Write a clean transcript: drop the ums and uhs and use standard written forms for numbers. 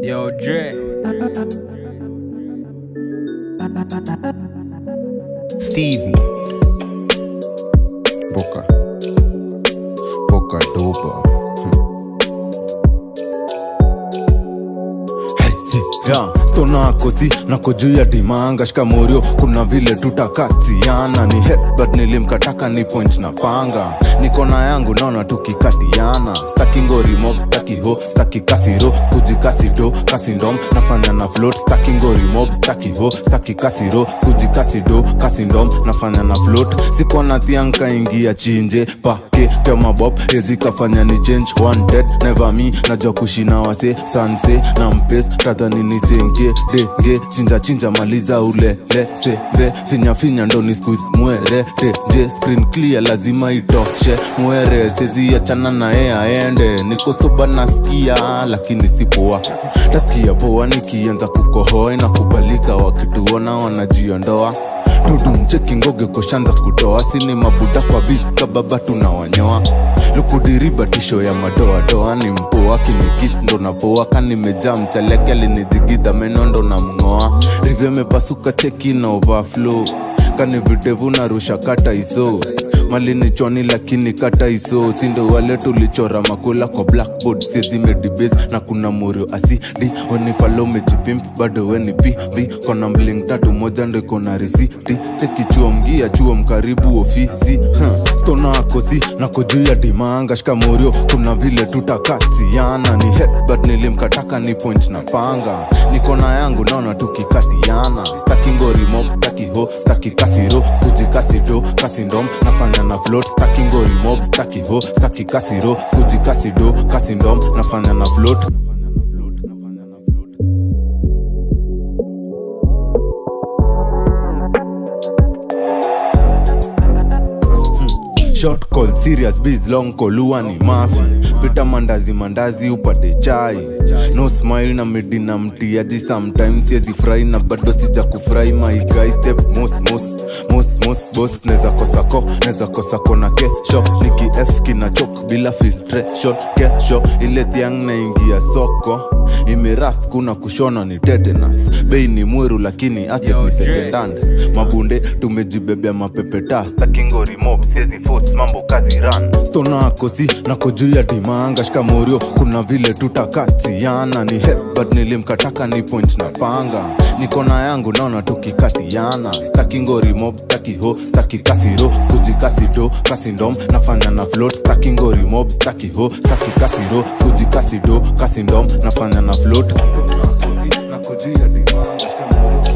Yo, Dre. Stevie. Boca dopa. Yeah, stona kosi na kujua dimanga shikamorio kuna vile tutakatiana ni headbutt nilimkataka ni point na panga niko na yangu naona tukikatiana staki ngori mob staki ho staki kasiro skuji kasido kasindom nafanya na float staki ngori mob staki ho staki kasiro skuji kasido kasindom nafanya na float siko na tianka ingia chinje pake tema bob hezi kafanya ni change one dead never me najua kushina wase sanse na mpes tadhani ni senge denge chinja maliza ule sebe finya ndo ni squeeze mwere teje screen clear lazima itoshe mwere sezi achana na aende niko soba nasikia lakini sipoa tasikia poa nikianza kukohoa na kubalika wakituona wanajiondoa Tudum cheki ngoge kushanza kutoa sini mabuda kwa bizika baba tunawanyoa Lukudiriba tisho ya madoa ni mpoa kinikisi ndo na poa kanimejaa mchaleke alinidigida meno ndo na mngoa Rivyo mepasuka cheki na overflow Kani videvu na rusha kata iso Malini choni lakini kata iso Sindo wale tulichora makula kwa blackboard Siezi medibase na kuna murio asidi Weni follow mejipimp bado weni pibi Kona mling tatu moja ndo kona risiti Cheki chuo mgia chuo mkaribu ofisi Stona akosi na kujua dimanga shikamorio Kuna vile tutakatiana Ni headbutt nilimkataka ni point na panga Nikona yangu naona tukikatiana Staki ngori mob staki ho staki kasiro skuji kasido kasindom nafanya na float staki ngori mob staki ho staki kasiro skuji kasido kasindom nafanya na float Short call, serious biz, long call, luwa ni mafi Pita mandazi upate chai No smile na medina mtiaji sometimes Siezi fry na bado sija kufry My guy step mos boss Neza kosako na kesho Niki F kina chok bila filtration Kesho ile tiang na ingia soko Imerast kuna kushona ni tetanus Bei ni mweru lakini asset ni second hand Mabunde tumejibebea mapepeta Staki ngori mob siezi force mambo kazi run Stona akosi na kujua dimanga shikamorio Kuna vile tutakatiana Ni headbutt nilimkataka ni point na panga Nikona yangu naona tukikatiana Staki ngori mob staki ho staki kasiro skuji kasido kasindom nafanya na float Staki ngori mob staki ho staki kasiro skuji kasido kasindom nafanya na float Stona akosi na kujua dimanga shikamorio